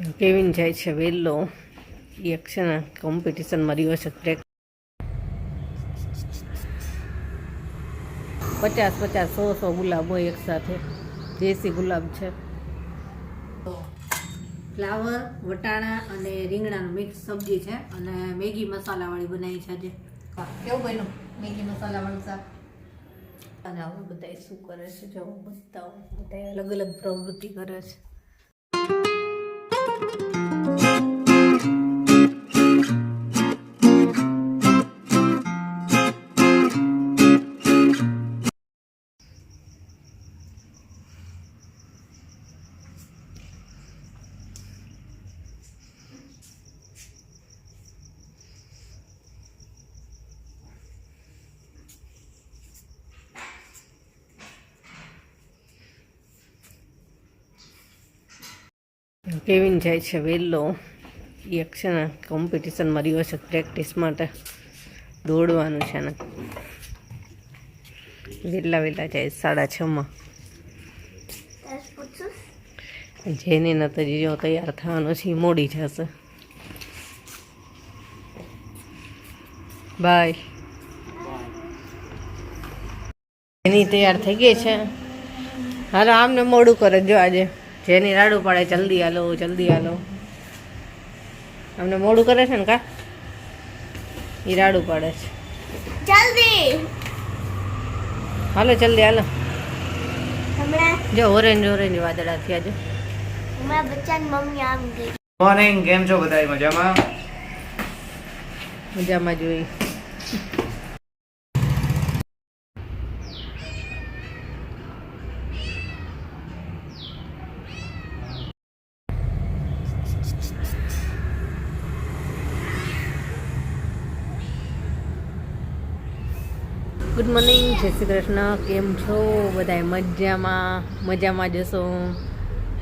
Kevin જાય છે વેલો એક છે ને કોમ્પિટિશનમાં રહ્યો છે ટ્રેક 50-50 100 ગુલાબ હોય એક સાથે દેશી ગુલાબ છે તો ફ્લાવર વટાણા અને રીંગણાનું મિક્સ સબ્જી છે અને મેગી મસાલાવાળી બનાવી છે આજે કેવું બન્યું મેગી મસાલાવાળું શાક અને હવે બધા શું કરે છે જો બતાવું બધા અલગ અલગ પ્રવૃત્તિ કરે છે કેવિન જાય છે વેલો એક છે ને કોમ્પિટિશનમાં રહ્યો છે પ્રેક્ટિસ માટે દોડવાનું છે ને વહેલા જાય 6:30 જેની નથી જો તૈયાર થવાનો છે મોડી જશે બાય એની તૈયાર થઈ ગઈ છે હાલો આમને મોડું કરે જો આજે જેની રાડું પાડે જલ્દી હાલો અમને મોડું કરે છે ને કા એ રાડું પાડે છે જલ્દી હાલો જો ઓરેન્જ વાદળા થયા જો મારા બચ્ચાની મમ્મી આમ ગઈ મોર્નિંગ કેમ છો બધા મજામાં જોઈ ગુડ મોર્નિંગ જય શ્રી કૃષ્ણ કેમ છો બધા મજામાં જશો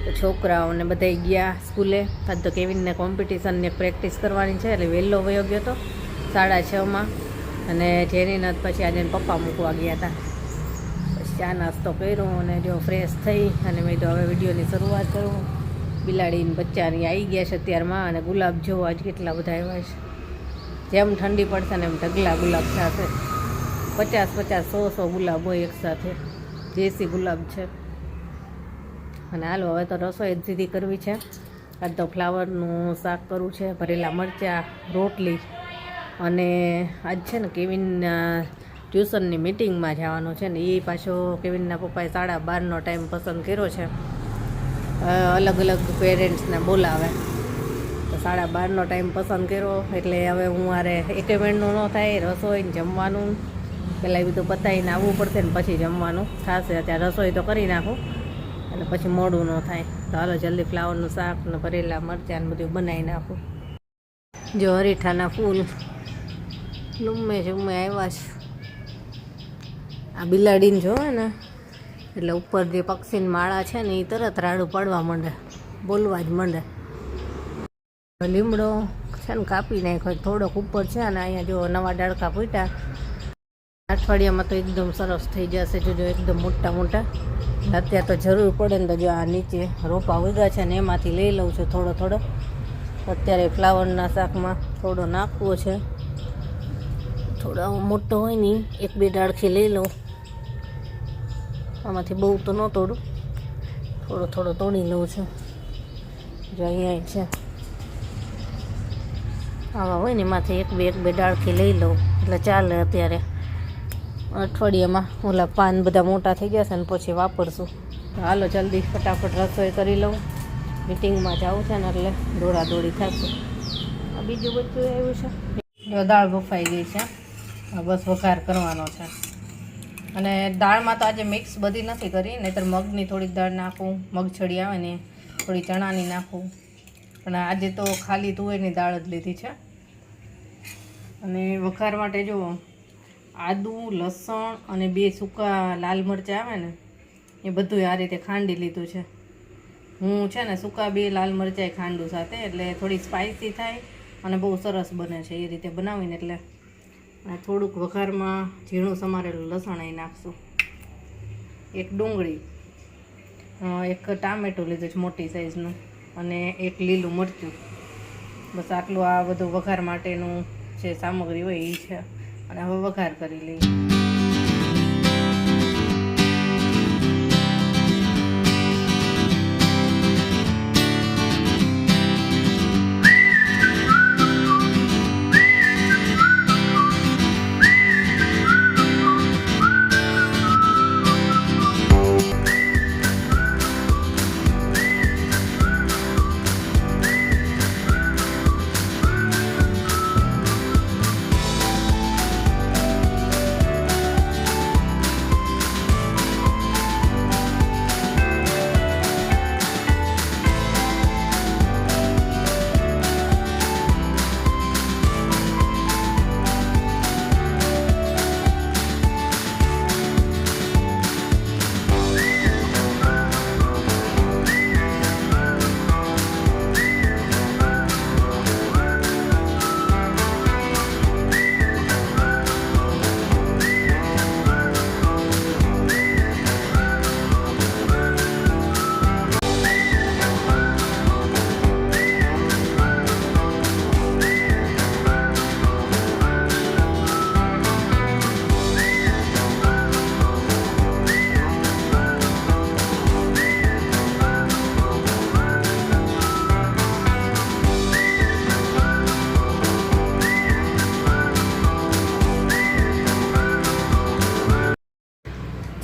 તો છોકરાઓને બધા ગયા સ્કૂલે આજ તો કેવિનને કોમ્પિટિશનની પ્રેક્ટિસ કરવાની છે એટલે વહેલો વયો ગયો હતો 6:30 અને જેની નત પછી આજે પપ્પા મૂકવા ગયા હતા પછી ચા નાસ્તો કર્યો અને જો ફ્રેશ થઈ અને મેં તો હવે વિડીયોની શરૂઆત કરું બિલાડીને બચ્ચાની આવી ગયા છે અત્યારમાં અને ગુલાબ જો આજ કેટલા બધા આવ્યા છે જેમ ઠંડી પડશે ને એમ ઢગલા ગુલાબ થશે 50-50 100 ગુલાબ હોય એક સાથે દેશી ગુલાબ છે અને હાલો હવે તો રસોઈ સીધી કરવી છે આજ તો ફ્લાવરનું શાક કરવું છે ભરેલા મરચાં રોટલી અને આજ છે ને કેવિન ટ્યુશનની મિટિંગમાં જવાનું છે ને એ પાછો કેવિનના પપ્પાએ 12:30નો ટાઈમ પસંદ કર્યો છે અલગ અલગ પેરેન્ટ્સને બોલાવે તો 12:30નો ટાઈમ પસંદ કર્યો એટલે હવે હું મારે એક મિનિટનું ન થાય રસોઈને જમવાનું પહેલાં એ બધું પતાવીને આવવું પડશે ને પછી જમવાનું થશે અત્યારે રસોઈ તો કરી નાખું એટલે પછી મોડું ન થાય તો હાલો જલ્દી ફ્લાવરનું શાક ને ભરેલા મરચાં ને બધું બનાવી નાખું જો હરીઠાના ફૂલ લૂમે આવ્યા છે આ બિલાડીને જોવે ને એટલે ઉપર જે પક્ષીની માળા છે ને એ તરત રાડું પાડવા માંડે બોલવા જ માંડે લીમડો છે ને કાપી નાખ્યો થોડોક ઉપર છે અને અહીંયા જો નવા ડાળકા ફૂટ્યા અઠવાડિયામાં તો એકદમ સરસ થઈ જશે જો એકદમ મોટા અત્યારે તો જરૂર પડે ને તો જો આ નીચે રોપા ઉગ્યા છે ને એમાંથી લઈ લઉં છું થોડો અત્યારે ફ્લાવરના શાકમાં થોડો નાખવો છે થોડો મોટો હોય ને 1-2 ડાળખી લઈ લઉં આમાંથી બહુ તો ન તોડું થોડો તોડી લઉં છું જો અહીંયા છે આવા હોય ને એમાંથી 1-2 ડાળખી લઈ લઉં એટલે ચાલે અત્યારે અઠવાડિયામાં ઓલા પાન બધા મોટા થઈ જશે ને પછી વાપરશું તો હાલો જલ્દી ફટાફટ રસોઈ કરી લઉં મિટિંગમાં જવું છે ને એટલે દોડાદોડી થશે આ બીજું બધું આવ્યું છે જો દાળ બફાઈ ગઈ છે બસ વઘાર કરવાનો છે અને દાળમાં તો આજે મિક્સ બધી નથી કરી નહીંતર મગની થોડીક દાળ નાખું મગછડી આવે ને થોડી ચણાની નાખું પણ આજે તો ખાલી તુવેરની દાળ જ લીધી છે અને વઘાર માટે જુઓ આદુ લસણ અને 2 સૂકા લાલ મરચાં આવે ને એ બધું આ રીતે ખાંડી લીધું છે હું છે ને સૂકા 2 લાલ મરચાં ખાંડું સાથે એટલે થોડી સ્પાઇસી થાય અને બહુ સરસ બને છે એ રીતે બનાવીને એટલે થોડુંક વઘારમાં ઝીણું સમારેલું લસણ અહીં નાખશું 1 ડુંગળી એક ટામેટું લીધું છે મોટી સાઈઝનું અને એક લીલું મરચું. બસ આટલું આ બધું વઘાર માટેનું જે સામગ્રી હોય એ છે. અને હવે વઘાર કરી લઈએ.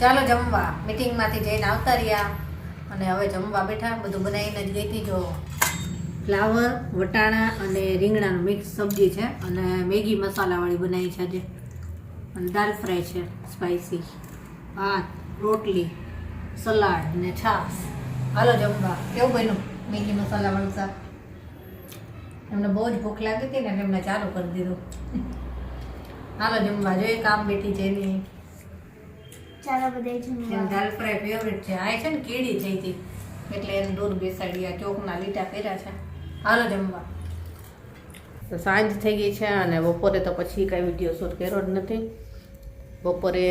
ચાલો જમવા. મીટિંગમાંથી જઈને આવતા રહ્યા અને હવે જમવા બેઠા. બધું બનાવીને જ ગઈ હતી. જો ફ્લાવર, વટાણા અને રીંગણાનું મિક્સ સબ્જી છે અને મેગી મસાલાવાળી બનાવી છે આજે. અને દાલ ફ્રાય છે સ્પાઇસી, ભાત, રોટલી, સલાડ ને છાશ. હાલો જમવા. કેવું બન્યું મેગી મસાલાવાળું શાક? એમને બહુ જ ભૂખ લાગી હતી ને એમને ચાલુ કરી દીધું. હાલો જમવા. જોઈએ કામ બેઠી છે એની. ચાલો બધા જમવા. દાલ ફ્રાય ફેવરેટ છે. આ છે ને કીડી થઈ હતી એટલે એને દૂર બેસાડી આ ચોકના લીટા કર્યા છે. હાલો જમવા. તો સાંજ થઈ ગઈ છે અને બપોરે તો પછી કાંઈ વિડીયો શૂટ કર્યો જ નથી. બપોરે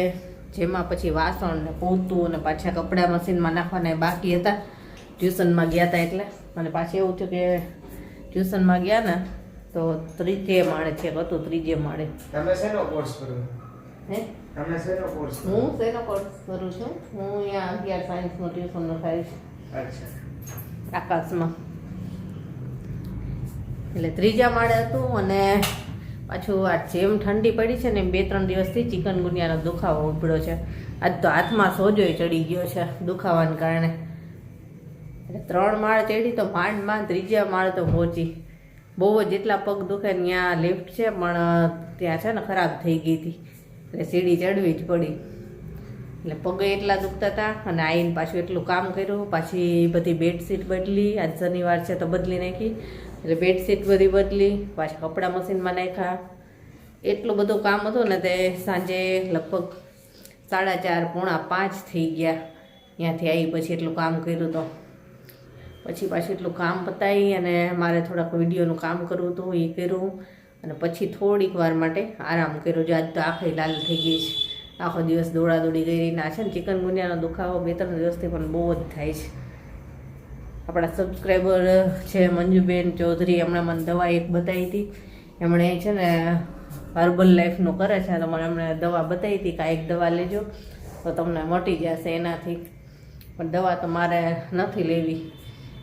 જેમાં પછી વાસણ ને પોતું અને પાછા કપડાં મશીનમાં નાખવાના બાકી હતા. ટ્યુશનમાં ગયા હતા એટલે. અને પાછું એવું થયું કે ટ્યુશનમાં ગયા ને તો ત્રીજે માળે છે હતું. ત્રીજે માળે. તમે શેનો કોર્સ કરો? હે તમે શેનો કોર્સ કરો? હું શેનો કોર્સ કરું છું? હું અહીંયા 11 સાયન્સનો ટ્યુશનનો થાય છે અચ્છા. આકાશમાં. એટલે ત્રીજા માળે હતું અને પાછું આ જેમ ઠંડી પડી છે ને એમ 2-3 દિવસથી ચિકનગુનિયાનો દુખાવો ઉભળ્યો છે. આજ તો હાથમાં સોજોય ચડી ગયો છે દુખાવાને કારણે. એટલે 3 માળ ચડી તો માંડ ત્રીજા માળ તો પહોંચી. બહુ જ જેટલા પગ દુખે ત્યાં લિફ્ટ છે પણ ત્યાં છે ને ખરાબ થઈ ગઈ હતી એટલે સીડી ચડવી જ પડી. એટલે પગે એટલા દુખતા હતા અને આવીને પાછું એટલું કામ કર્યું. પાછી બધી બેડશીટ બદલી. આજ શનિવાર છે તો બદલી નાખી. એટલે બેડશીટ બધી બદલી. પાછા કપડાં મશીનમાં નાખ્યા. એટલું બધું કામ હતું ને તે સાંજે લગભગ 4:30-4:45 થઈ ગયા. ત્યાંથી આવી પછી એટલું કામ કર્યું તો પછી પાછું એટલું કામ પતાવી અને મારે થોડાક વિડીયોનું કામ કરવું હતું એ કર્યું. અને પછી થોડીક વાર માટે આરામ કર્યો. જો આજ તો આખી લાલ થઈ ગઈ છે. આખો દિવસ દોડાદોડી કરી. ના છે ને ચિકનગુનિયાનો દુખાવો 2-3 દિવસથી પણ બહુ જ થાય છે. આપણા સબસ્ક્રાઈબર છે મંજુબેન ચૌધરી, એમણે મને દવા એક બતાવી હતી. એમણે છે ને હર્બલ લાઈફનું કરે છે તો મને એમણે દવા બતાવી હતી કે આ એક દવા લેજો તો તમને મટી જશે એનાથી. પણ દવા તો મારે નથી લેવી.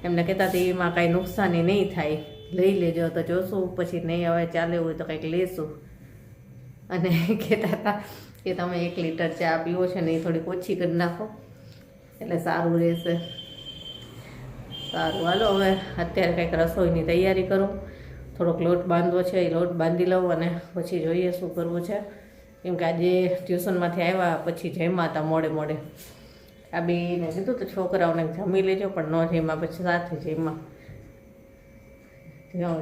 એમને કહેતા હતા એમાં કાંઈ નુકસાની નહીં થાય, લઈ લેજો તો જોશું, પછી નહીં હવે ચાલે હોય તો કંઈક લેશું. અને કહેતા હતા કે તમે 1 લીટર ચા પીવો છે ને એ થોડીક ઓછી કરી નાખો એટલે સારું રહેશે. સારું હાલો હવે અત્યારે કંઈક રસોઈની તૈયારી કરું. થોડોક લોટ બાંધવો છે એ લોટ બાંધી લઉં અને પછી જોઈએ શું કરવું છે. કેમ કે આજે ટ્યુશનમાંથી આવ્યા પછી જમ્યા હતા મોડે. આ બેને કીધું તો છોકરાઓને જમી લેજો પણ ન જમ્યા પછી સાથે જમ્યા.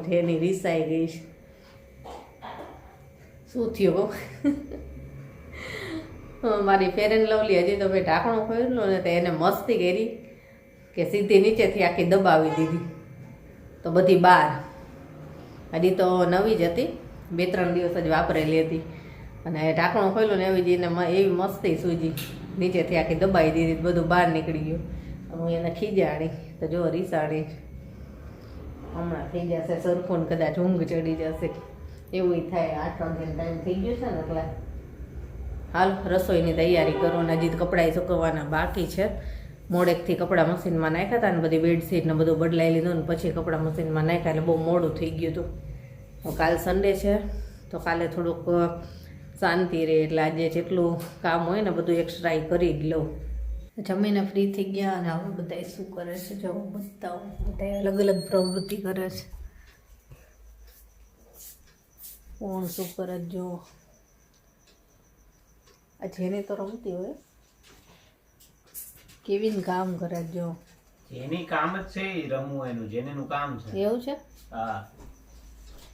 જેની રીસાઈ ગઈ છે. શું થયું મારી ફેર એન્ડ લવલી હજી તો મેં ઢાંકણું ખોલ્યું ને તો એને મસ્તી કરી કે સીધી નીચેથી આખી દબાવી દીધી તો બધી બહાર. હજી તો નવી જ હતી, 2-3 દિવસ જ વાપરેલી હતી. અને ઢાંકણું ખોલ્યું ને એવી એને એવી મસ્તી સૂજી નીચેથી આખી દબાવી દીધી, બધું બહાર નીકળી ગયું. હું એને ખીજાણી તો જો રીસાણી હમણાં થઈ જશે સરખો ને કદાચ ઊંઘ ચડી જશે એવું થાય. 8 વાગ્યાનો ટાઈમ થઈ ગયો છે ને એટલે હાલ રસોઈની તૈયારી કરો ને હજી કપડાં સુકવવાના બાકી છે. મોડેકથી કપડાં મશીનમાં નાખ્યા હતા ને બધી બેડશીટ ને બધું બદલાઈ લીધું ને પછી કપડાં મશીનમાં નાખ્યા એટલે બહુ મોડું થઈ ગયું હતું. તો કાલ સન્ડે છે તો કાલે થોડુંક શાંતિ રહે એટલે આજે જેટલું કામ હોય ને બધું એક્સ્ટ્રા કરી જ લઉં. જમીને ફ્રી થઈ ગયા અને હવે બધા શું કરે છે જો બતાવું. બધા અલગ અલગ પ્રવૃત્તિ કરે છે. કોણ શું કરે જો આ જેને તો રમતી હોય કેવીન કામ કરે જો એની કામ જ છે ઈ રમવું એનું જેનેનું કામ છે. એવું છે. હા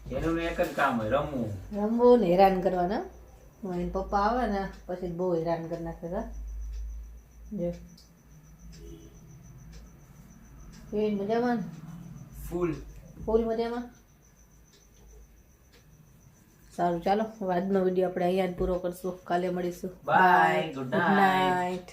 જેનું એક જ કામ હોય રમવું. રમવું ને હેરાન કરવાના. એના પપ્પા આવે ને પછી બહુ હેરાન કરી નાખે કા જો કેવીન મજામાં ફૂલ ફૂલ મજામાં. સારું ચાલો આજનો વિડીયો આપણે અહીંયા જ પૂરો કરશું. કાલે મળીશું. Bye good night. નાઇટ.